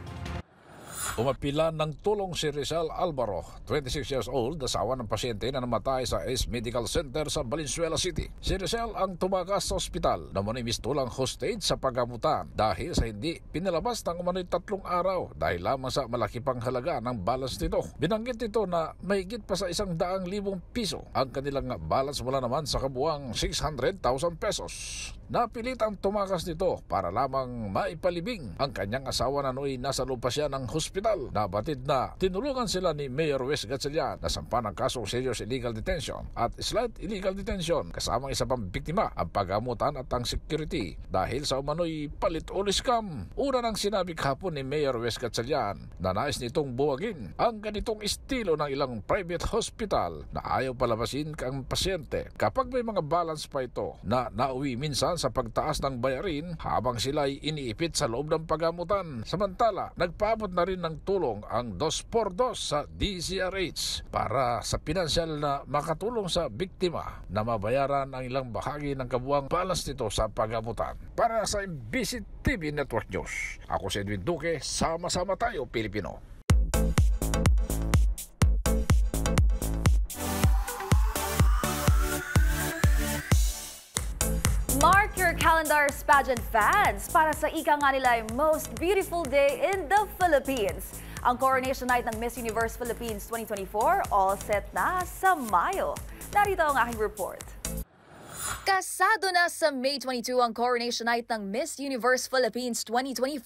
[SPEAKER 14] Umapila ng tulong si Rizal Alvaro, 26 years old, asawa ng pasyente na namatay sa Ace Medical Center sa Valenzuela City. Si Rizal ang tumakas sa ospital na umano'y mistulang hostage sa paggamutan dahil sa hindi pinalabas ng umano'y 3 araw dahil lamang sa malaki pang halaga ng balance nito. Binanggit nito na mahigit pa sa 100,000 piso ang kanilang balance mula naman sa kabuang 600,000 pesos. Napilitang tumakas nito para lamang maipalibing ang kanyang asawa na nooy nasa loob pa siya ng hospital. Nabatid na tinulungan sila ni Mayor Wes Gatchalian na sampa ng kasong serious illegal detention at slight illegal detention kasamang isa pang biktima ang paggamutan at ang security dahil sa umano'y palit o scam. Una nang sinabi kahapon ni Mayor Wes Gatchalian na nais nitong buwagin ang ganitong estilo ng ilang private hospital na ayaw palabasin ang pasyente kapag may mga balance pa ito na nauwi minsan sa pagtaas ng bayarin habang sila ay iniipit sa loob ng paggamutan. Samantala, nagpaabot na rin ng tulong ang 2x2 sa DCRH para sa pinansyal na makatulong sa biktima na mabayaran ang ilang bahagi ng kabuang balance nito sa paggamutan. Para sa MBC TV Network News, ako si Edwin Duque, sama-sama tayo Pilipino.
[SPEAKER 12] Mark your calendars, pageant fans, para sa ika nga nila most beautiful day in the Philippines. Ang coronation night ng Miss Universe Philippines 2024 all set na sa Mayo. Narito ang aking report.
[SPEAKER 17] Kasado na sa May 22 ang coronation night ng Miss Universe Philippines 2024.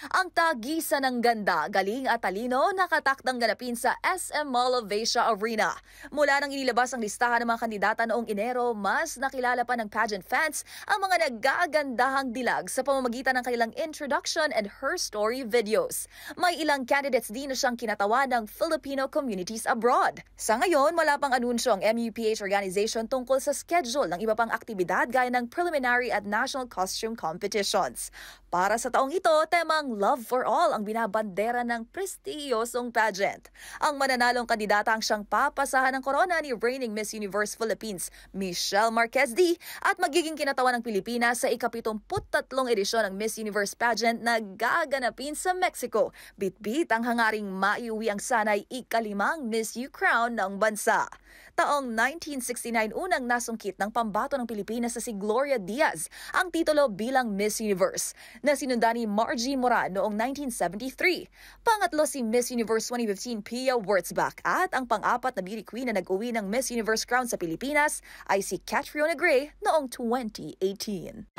[SPEAKER 17] Ang tagisa ng ganda, galing at talino nakatakdang ganapin sa SM Mall of Asia Arena. Mula nang inilabas ang listahan ng mga kandidata noong Enero, mas nakilala pa ng pageant fans ang mga nagagandahang dilag sa pamamagitan ng kanilang introduction and her story videos. May ilang candidates din na siyang kinatawan ng Filipino communities abroad. Sa ngayon, wala pang anunsyo ang MUPH organization tungkol sa schedule ng iba pang aktibidad gaya ng preliminary at national costume competitions. Para sa taong ito, temang Love for All ang binabandera ng prestiyosong pageant. Ang mananalong kandidata ang siyang papasahan ng korona ni reigning Miss Universe Philippines, Michelle Marquez D, at magiging kinatawan ng Pilipinas sa ika-73 edisyon ng Miss Universe pageant na gaganapin sa Mexico. Bit-bit ang hangaring maiuwi ang sanay ika-5 Miss U crown ng bansa. Taong 1969 unang nasungkit ng pambato ng Pilipinas sa si Gloria Diaz ang titulo bilang Miss Universe, na sinundan ni Margie Moran noong 1973. Pangatlo si Miss Universe 2015 Pia Wurtzbach, at ang pang-apat na beauty queen na nag-uwi ng Miss Universe crown sa Pilipinas ay si Catriona Gray noong 2018.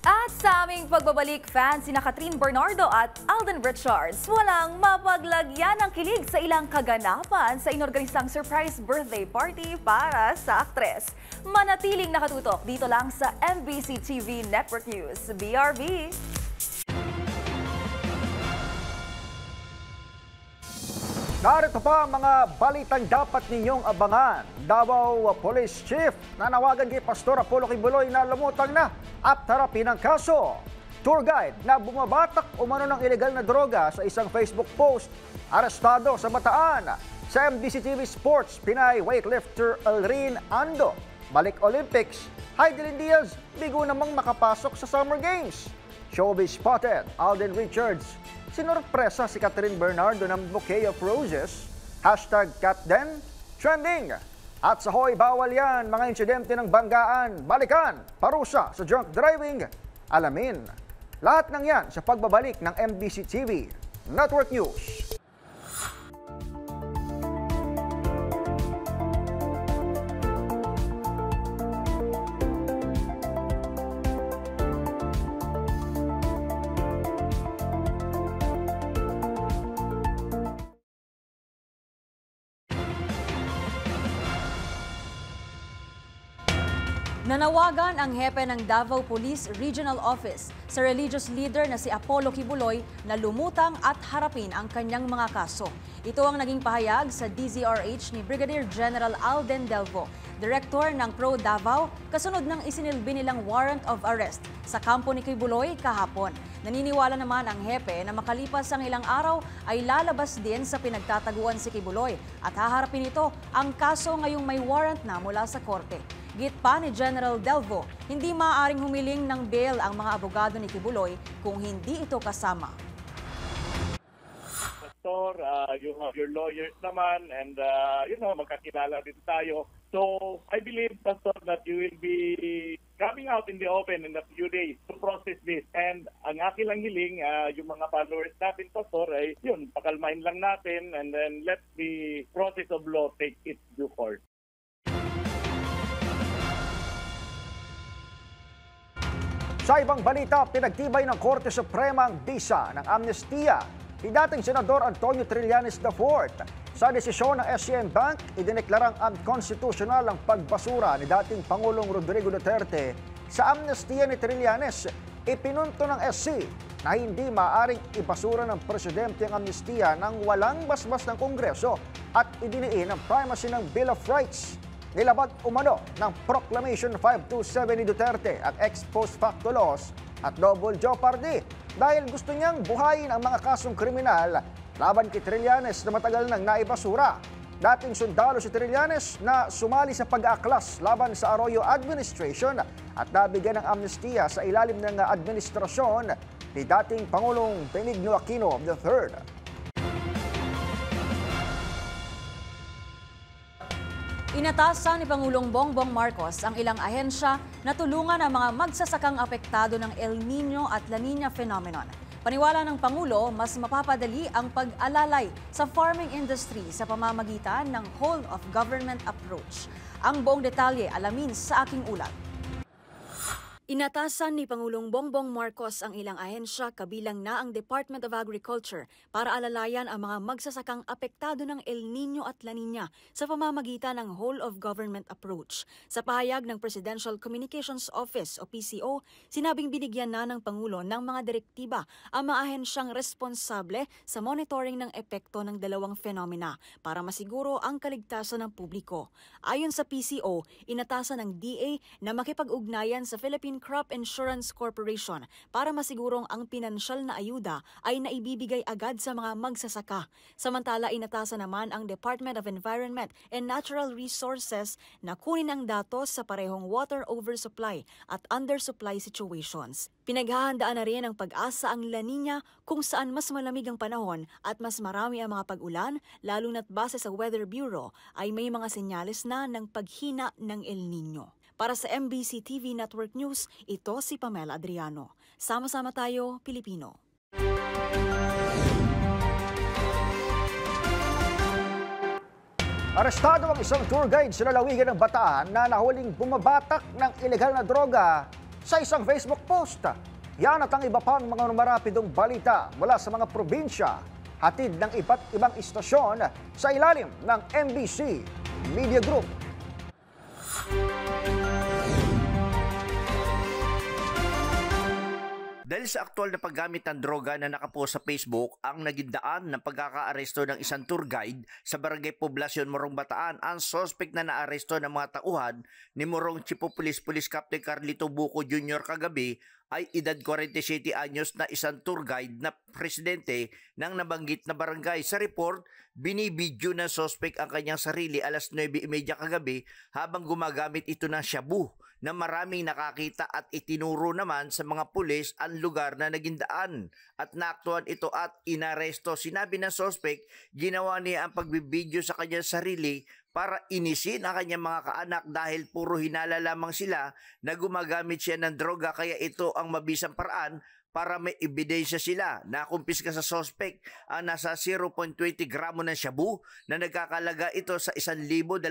[SPEAKER 4] At sa aming pagbabalik, fans sina Catherine Bernardo at Alden Richards walang mapaglagyan ng kilig sa ilang kaganapan sa inorganisang surprise birthday party para sa aktres. Manatiling nakatutok dito lang sa MBC TV Network News. BRB!
[SPEAKER 1] Narito pa ang mga balitang dapat ninyong abangan. Davao Police Chief nanawagan kay Pastor Apollo Kibuloy na lumutang na at harapin ang kaso. Tour guide na bumabatak umano ng ilegal na droga sa isang Facebook post, arestado sa Bataan. Sa MBC TV Sports, Pinay weightlifter Elrin Ando balik Olympics. Heidelin Diaz bigo namang makapasok sa Summer Games. Showbiz spotted Alden Richards. Sinorpresa si Catherine Bernardo ng bouquet of roses. #CatDen trending. At sa hoy, bawal yan, mga insidente ng banggaan, balikan, parusa sa drunk driving, alamin. Lahat ng yan sa pagbabalik ng MBC TV Network News.
[SPEAKER 3] Nanawagan ang hepe ng Davao Police Regional Office sa religious leader na si Apollo Kibuloy na lumutang at harapin ang kanyang mga kaso. Ito ang naging pahayag sa DZRH ni Brigadier General Alden Delvo, Director ng Pro Davao, kasunod ng isinilbi nilang warrant of arrest sa kampo ni Kibuloy kahapon. Naniniwala naman ang hepe na makalipas ang ilang araw ay lalabas din sa pinagtataguan si Kibuloy at haharapin ito ang kaso ngayong may warrant na mula sa korte. Git pa ni General Delvo, hindi maaaring humiling ng bail ang mga abogado ni Kibuloy kung hindi ito kasama.
[SPEAKER 18] Pastor, you have your lawyers naman and magkakilala din tayo. So I believe, Pastor, that you will be coming out in the open in a few days to process this. And ang aking lang hiling, yung mga followers natin, Pastor, ay yun, pakalmain lang natin and then let the process of law take its due course.
[SPEAKER 1] Sa ibang balita, pinagtibay ng Korte Suprema ang bisa ng amnestiya ni dating Senador Antonio Trillanes IV. Sa desisyon ng SCM Bank, idineklarang unconstitutional ang pagbasura ni dating Pangulong Rodrigo Duterte. Sa amnestiya ni Trillanes, ipinunto ng SC na hindi maaaring ibasura ng presidente ang amnestiya nang walang basbas ng Kongreso at idiniin ang primacy ng Bill of Rights. Nilabag umano ng Proclamation 527 ni Duterte ang ex post facto laws at double jeopardy dahil gusto niyang buhayin ang mga kasong kriminal laban kay Trillanes na matagal nang naibasura. Dating sundalo si Trillanes na sumali sa pag-aaklas laban sa Arroyo Administration at nabigyan ng amnestiya sa ilalim ng administrasyon ni dating Pangulong Benigno Aquino III.
[SPEAKER 3] Inatasan ni Pangulong Bongbong Marcos ang ilang ahensya na tulungan ang mga magsasakang apektado ng El Nino at La Nina phenomenon. Paniwala ng Pangulo, mas mapapadali ang pag-alalay sa farming industry sa pamamagitan ng whole-of-government approach. Ang buong detalye alamin sa aking ulat.
[SPEAKER 4] Inatasan ni Pangulong Bongbong Marcos ang ilang ahensya kabilang na ang Department of Agriculture para alalayan ang mga magsasakang apektado ng El Nino at La Nina sa pamamagitan ng whole-of-government approach. Sa pahayag ng Presidential Communications Office o PCO, sinabing binigyan na ng Pangulo ng mga direktiba ang mga ahensyang responsable sa monitoring ng epekto ng dalawang fenomena para masiguro ang kaligtasan ng publiko. Ayon sa PCO, inatasan ng DA na makipag-ugnayan sa Philippine Crop Insurance Corporation para masigurong ang pinansyal na ayuda ay naibibigay agad sa mga magsasaka. Samantala, inatasan naman ang Department of Environment and Natural Resources na kunin ang datos sa parehong water oversupply at undersupply situations. Pinaghahandaan na rin ang Pag-asa ang La Nina kung saan mas malamig ang panahon at mas marami ang mga pag-ulan, lalo na't base sa Weather Bureau ay may mga senyales na ng paghina ng El Nino. Para sa MBC TV Network News, ito si Pamela Adriano. Sama-sama tayo, Pilipino.
[SPEAKER 1] Arestado ang isang tour guide sa lalawigan ng Bataan na nahuling bumabatak ng ilegal na droga sa isang Facebook post. Yan at ang iba pang mga marapidong balita mula sa mga probinsya, hatid ng iba't ibang istasyon sa ilalim ng MBC Media Group.
[SPEAKER 19] Dahil sa aktual na paggamit ng droga na nakapost sa Facebook, ang naging daan ng pagkakaaresto ng isang tour guide sa Barangay Poblacion, Morong Bataan, ang suspect na naaresto ng mga tauhan ni Morong Chief of Police Captain Carlito Buco Jr. kagabi ay edad 47 anyos na isang tour guide na presidente ng nabanggit na barangay. Sa report, binibidyo ng suspect ang kanyang sarili alas 9:30 kagabi habang gumagamit ito ng shabu na maraming nakakita at itinuro naman sa mga pulis ang lugar na naging daan at naaktuhan ito at inaresto. Sinabi ng suspect, ginawa niya ang pagbibidyo sa kanyang sarili para inisin ang kanyang mga kaanak dahil puro hinala lamang sila na gumagamit siya ng droga, kaya ito ang mabisang paraan para may ebidensya sila. Nakumpiska sa suspect ang nasa 0.20 gramo ng shabu na nagkakalaga ito sa 1,200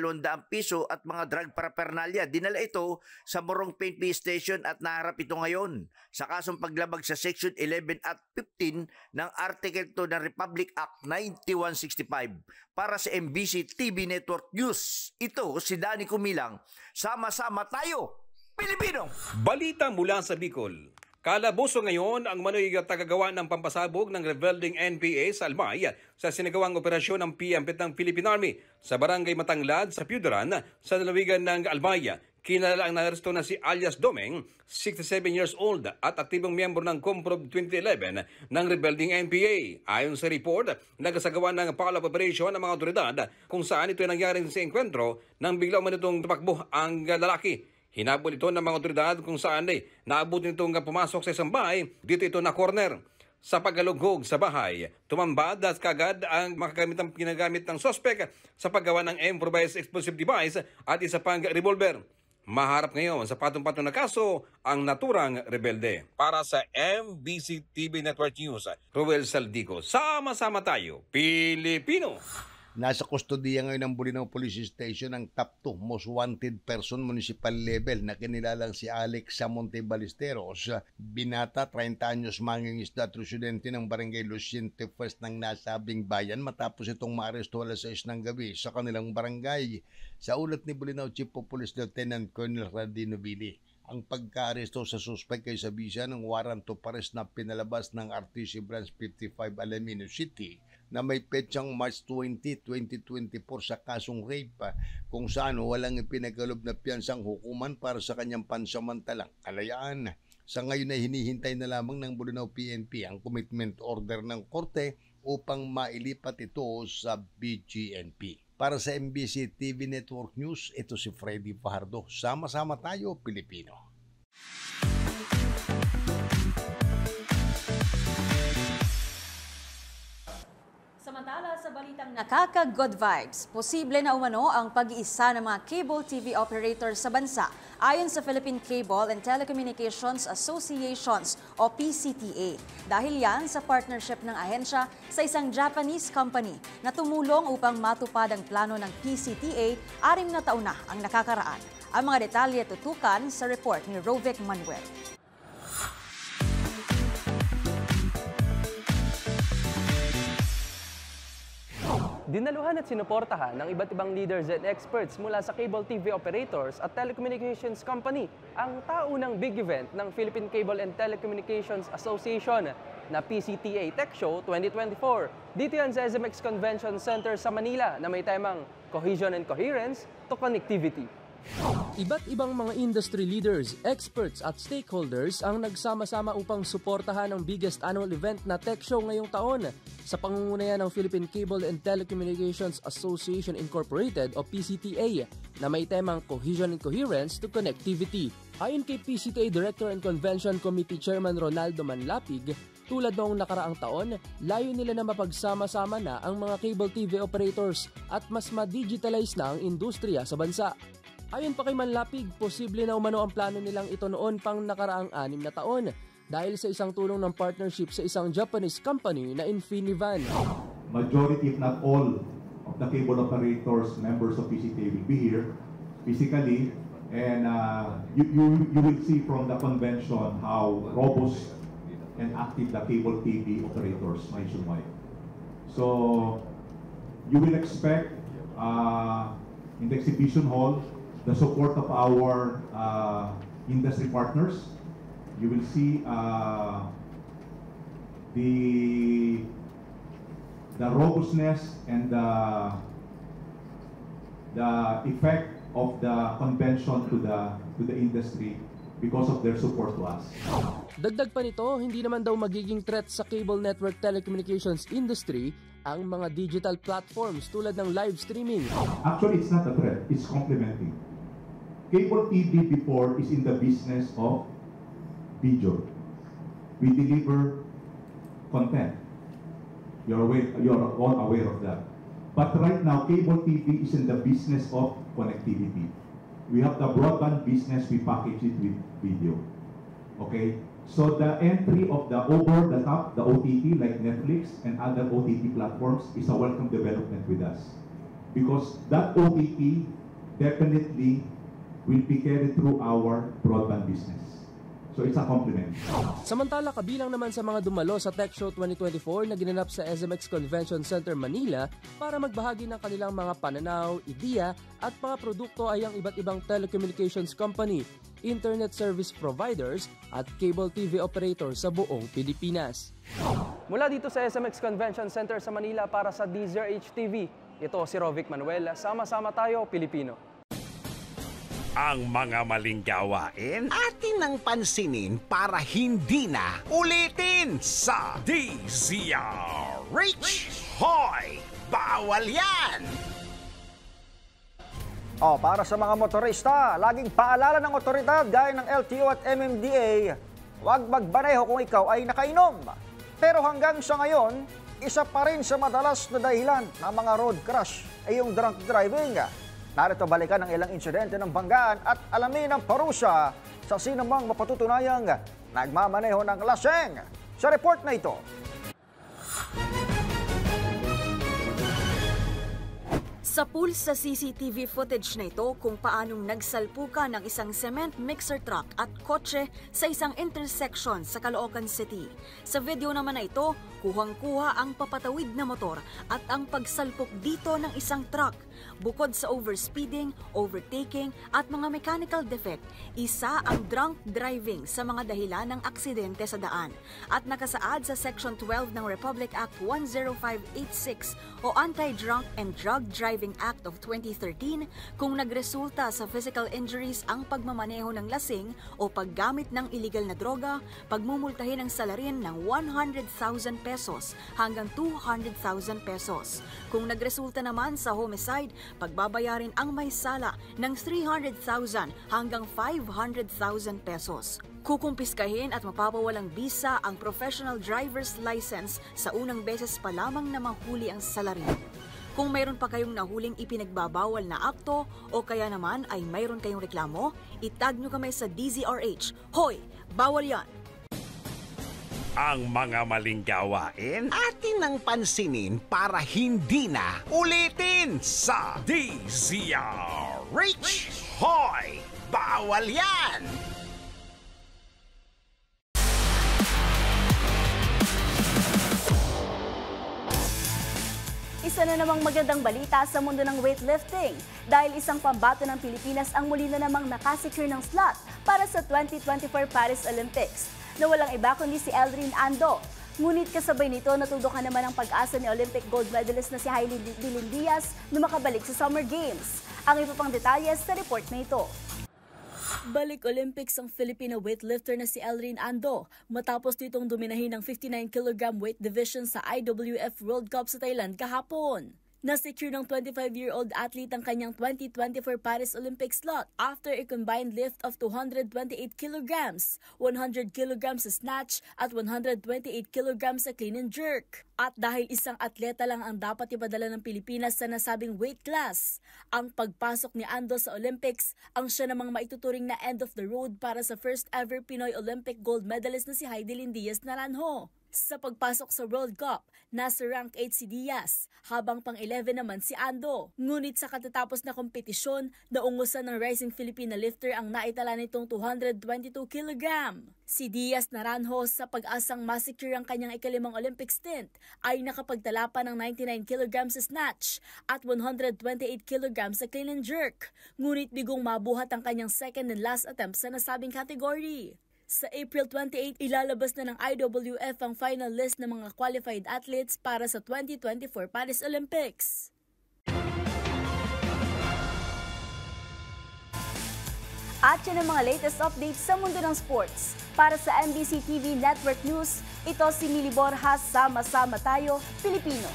[SPEAKER 19] piso at mga drug paraphernalia. Dinala ito sa Morong PNP Station at naharap ito ngayon sa kasong paglabag sa Section 11 at 15 ng Article 2 ng Republic Act 9165. Para sa MBC TV Network News, ito si Danny Kumilang. Sama-sama tayo, Pilipino!
[SPEAKER 20] Balita mula sa Bicol. Kalaboso ngayon ang manoy tagagawa ng pampasabog ng rebelding NPA sa Albay sa sinagawang operasyon ng PMP ng Philippine Army sa Barangay Matanglad sa Piudaran sa lalawigan ng Albay. Kinalala ang naresto na si alias Domeng, 67 years old at aktibong miyembro ng Comprov 2011 ng rebelding NPA. Ayon sa report, nagsagawa ng follow-up operation ng mga otoridad kung saan ito ay nangyari sa enkwentro nang bigla umanitong tumakbo ang lalaki. Hinabol ito ng mga otoridad kung saan naabot nitong pumasok sa isang bahay. Dito ito na corner. Sa paggalughog sa bahay, tumambad at kagad ang ginagamit ng suspect sa paggawa ng improvised explosive device at isa pang revolver. Maharap ngayon sa patong-patong na kaso ang naturang rebelde. Para sa MBC TV Network News, Ruel Saldico, sama-sama tayo, Pilipino!
[SPEAKER 21] Nasa kustodiya ngayon ng Bolinao Police Station ang top 2 most wanted person municipal level na kinilalang si Alex Samonte Ballesteros. Binata, 30 anyos, mangingisda at residente ng Barangay Luciente First ng nasabing bayan matapos itong maaresto alas 6 ng gabi sa kanilang barangay. Sa ulat ni Bolinao Chief of Police Lieutenant Colonel Radino Vili, ang pagka-aresto sa suspect ay sa bisa ng warrant of arrest na pinalabas ng RTC Branch 55 Alamino City na may petsang March 20, 2024 sa kasong rape kung saan walang ipinagkalob na piyansang hukuman para sa kanyang pansamantalang kalayaan. Sa ngayon ay hinihintay na lamang ng Bolinao PNP ang commitment order ng korte upang mailipat ito sa BGNP. Para sa MBC TV Network News, ito si Freddy Fajardo. Sama-sama tayo, Pilipino.
[SPEAKER 3] Samantala sa balitang nakaka-good vibes, posible na umano ang pag-iisa ng mga cable TV operators sa bansa ayon sa Philippine Cable and Telecommunications Associations o PCTA. Dahil yan sa partnership ng ahensya sa isang Japanese company na tumulong upang matupad ang plano ng PCTA 6 na taon na ang nakakaraan. Ang mga detalye tutukan sa report ni Rovic Manuel.
[SPEAKER 2] Dinaluhan at sinuportahan ng iba't ibang leaders and experts mula sa cable TV operators at telecommunications company ang taunang big event ng Philippine Cable and Telecommunications Association na PCTA Tech Show 2024. Dito yan sa SMX Convention Center sa Manila na may temang Cohesion and Coherence to Connectivity. Iba't ibang mga industry leaders, experts at stakeholders ang nagsama-sama upang suportahan ang biggest annual event na tech show ngayong taon sa pangungunayan ng Philippine Cable and Telecommunications Association Incorporated o PCTA na may temang Cohesion and Coherence to Connectivity. Ayon kay PCTA Director and Convention Committee Chairman Ronaldo Manlapig, tulad noong nakaraang taon, layo nila na mapagsama-sama na ang mga cable TV operators at mas ma-digitalize na ang industriya sa bansa. Ayon pa kay Manlapig, posible na umano ang plano nilang ito noon pang nakaraang 6 na taon dahil sa isang tulong ng partnership sa isang Japanese company na Infinivan.
[SPEAKER 22] Majority if not all of the cable operators, members of PCTA will be here physically, and you will see from the convention how robust and active the cable TV operators nationwide. So you will expect in the exhibition hall the support of our industry partners. You will see the robustness and the effect of the convention to the industry because of their support to us.
[SPEAKER 2] Dagdag pa nito, hindi naman daw magiging threat sa cable network telecommunications industry ang mga digital platforms tulad ng live streaming.
[SPEAKER 22] Actually, it's not a threat, it's complementing. Cable TV before is in the business of video. We deliver content. You're all aware of that. But right now, cable TV is in the business of connectivity. We have the broadband business, we package it with video. Okay? So the entry of the over-the-top, the OTT like Netflix and other OTT platforms is a welcome development with us. Because that OTT definitely will be carried through our broadband business. So it's a complement.
[SPEAKER 2] Samantala, kabilang naman sa mga dumalo sa Tech Show 2024 na ginanap sa SMX Convention Center Manila para magbahagi ng kanilang mga pananaw, ideya at mga produkto ay ang iba't ibang telecommunications company, internet service providers at cable TV operators sa buong Pilipinas. Mula dito sa SMX Convention Center sa Manila para sa DZRH TV, ito si Rovic Manuel. Sama-sama tayo, Pilipino.
[SPEAKER 23] Ang mga maling gawain atin ang pansinin para hindi na ulitin sa DZRH. Hoy! Bawal yan!
[SPEAKER 1] Para sa mga motorista, laging paalala ng otoridad gaya ng LTO at MMDA, huwag magbaneho kung ikaw ay nakainom. Pero hanggang sa ngayon, isa pa rin sa madalas na dahilan ng mga road crash ay yung drunk driving. Narito balikan ng ilang insidente ng banggaan at alamin ang parusa sa sinumang mapatutunayang nagmamaneho ng laseng. Sa report na ito.
[SPEAKER 4] Sa pool sa CCTV footage na ito kung paanong nagsalpukan ng isang cement mixer truck at kotse sa isang intersection sa Caloocan City. Sa video naman na ito, kuhang-kuha ang papatawid na motor at ang pagsalpok dito ng isang truck. Bukod sa overspeeding, overtaking at mga mechanical defect, isa ang drunk driving sa mga dahilan ng aksidente sa daan. At nakasaad sa Section 12 ng Republic Act 10586 o Anti-Drunk and Drug Driving Act of 2013 kung nagresulta sa physical injuries ang pagmamaneho ng lasing o paggamit ng illegal na droga, pagmumultahin ng salarin ng 100,000 pesos hanggang 200,000 pesos. Kung nagresulta naman sa homicide, pagbabayarin ang may sala ng 300,000 hanggang 500,000 pesos. Kukumpiskahin at mapapawalang bisa ang professional driver's license sa unang beses pa lamang na mahuli ang salarin. Kung mayroon pa kayong nahuling ipinagbabawal na akto o kaya naman ay mayroon kayong reklamo, itag nyo kami sa DZRH. Hoy, bawal yan!
[SPEAKER 23] Ang mga maling gawain atin nang pansinin para hindi na ulitin sa DZRH. Hoy, bawal yan!
[SPEAKER 12] Isa na namang magandang balita sa mundo ng weightlifting dahil isang pambato ng Pilipinas ang muli na namang nakasecure ng slot para sa 2024 Paris Olympics na walang iba kundi si Eldrin Ando. Ngunit kasabay nito natutukan naman ang pag-asa ni Olympic gold medalist na si Hailey Diaz na makabalik sa Summer Games. Ang iba pang detalye sa report na ito.
[SPEAKER 5] Balik Olympics ang Filipino weightlifter na si Eldrin Ando matapos nitong dominahin ng 59 kg weight division sa IWF World Cup sa Thailand kahapon. Nasecure ng 25-year-old athlete ang kanyang 2024 Paris Olympic slot after a combined lift of 228 kg, 100 kg sa snatch at 128 kg sa clean and jerk. At dahil isang atleta lang ang dapat ipadala ng Pilipinas sa nasabing weight class, ang pagpasok ni Ando sa Olympics ang siya namang maituturing na end of the road para sa first ever Pinoy Olympic gold medalist na si Hailey Diaz Naranjo. Sa pagpasok sa World Cup, nasa rank 8 si Diaz, habang pang-11 naman si Ando. Ngunit sa katatapos na kompetisyon, naungusan ng rising Filipina lifter ang naitala nitong 222 kg. Si Diaz Naranjo sa pag-asang masecure ang kanyang ikalimang Olympic stint ay nakapagtala pa ng 99 kg sa snatch at 128 kg sa clean and jerk. Ngunit bigong mabuhat ang kanyang second and last attempt sa nasabing category. Sa April 28, ilalabas na ng IWF ang final list ng mga qualified athletes para sa 2024 Paris Olympics.
[SPEAKER 12] At yan ang mga latest updates sa mundo ng sports. Para sa MBC TV Network News, ito si Mili Borjas, sama-sama tayo, Pilipino.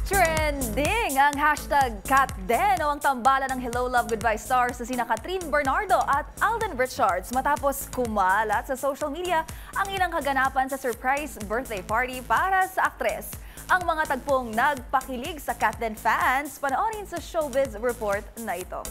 [SPEAKER 17] Trending ang hashtag CatDen o ang tambalan ng Hello Love Goodbye stars sa sina Catherine Bernardo at Alden Richards matapos kumalat sa social media ang ilang kaganapan sa surprise birthday party para sa aktres. Ang mga tagpong nagpakilig sa CatDen fans, panoorin sa Showbiz Report na ito.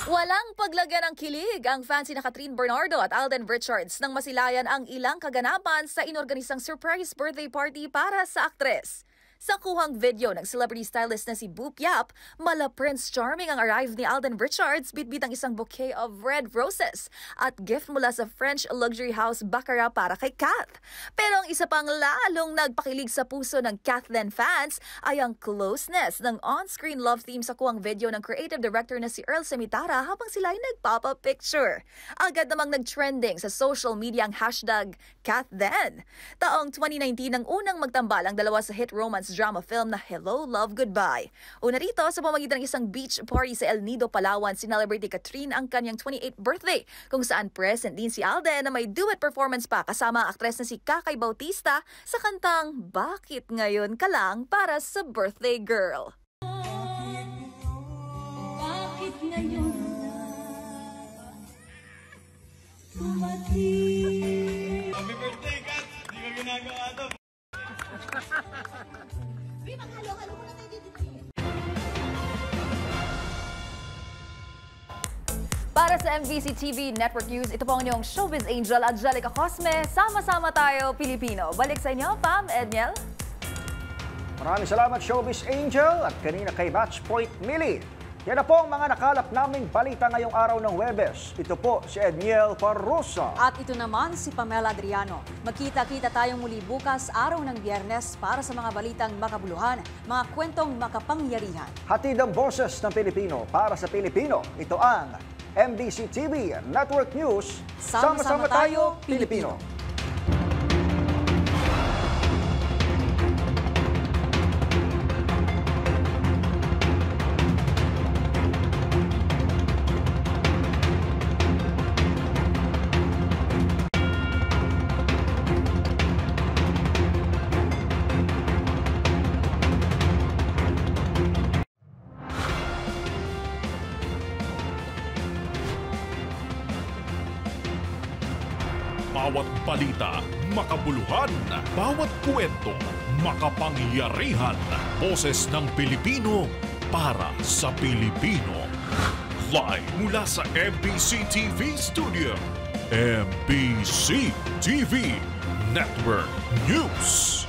[SPEAKER 17] Walang paglagyan ng kilig ang fans ni Catherine Bernardo at Alden Richards nang masilayan ang ilang kaganapan sa inorganisang surprise birthday party para sa aktres. Sa kuhang video ng celebrity stylist na si Boop Yap, mala Prince Charming ang arrive ni Alden Richards bitbit ang isang bouquet of red roses at gift mula sa French luxury house Baccarat para kay Kath. Pero ang isa pang lalong nagpakilig sa puso ng CatDen fans ay ang closeness ng on-screen love team sa kuhang video ng creative director na si Earl Semitara habang sila ay nagpapa-picture. Agad namang nag-trending sa social media ang hashtag CatDen. Taong 2019 nang unang magtambal ang dalawa sa hit romance drama film na Hello Love Goodbye. Una rito sa pamamagitan ng isang beach party sa El Nido, Palawan, sinelebrate ni Catherine ang kanyang 28th birthday kung saan present din si Alden na may duet performance pa kasama ang aktres na si Kakay Bautista sa kantang Bakit Ngayon Ka Lang para sa Birthday Girl.
[SPEAKER 6] Bakit ngayon tumating? Happy birthday, Kat! Di ko ginagawa ito.
[SPEAKER 17] Para sa MBC TV Network News, ito po ang inyong Showbiz Angel, Angelica Cosme. Sama-sama tayo, Pilipino. Balik sa inyo, Pam, Edniel.
[SPEAKER 1] Maraming salamat, Showbiz Angel, at kanina kay Matchpoint Millie. Yan na po ang mga nakalap naming balita ngayong araw ng Huwebes. Ito po si Edniel Parrosa.
[SPEAKER 3] At ito naman si Pamela Adriano. Magkita-kita tayong muli bukas, araw ng Biyernes, para sa mga balitang makabuluhan, mga kwentong makapangyarihan.
[SPEAKER 1] Hatid ang boses ng Pilipino para sa Pilipino. Ito ang MBC TV Network News. Sama-sama tayo, Pilipino.
[SPEAKER 7] Bawat balita, makabuluhan. Bawat kwento, makapangyarihan. Boses ng Pilipino para sa Pilipino. Live mula sa MBC TV Studio. MBC TV Network News.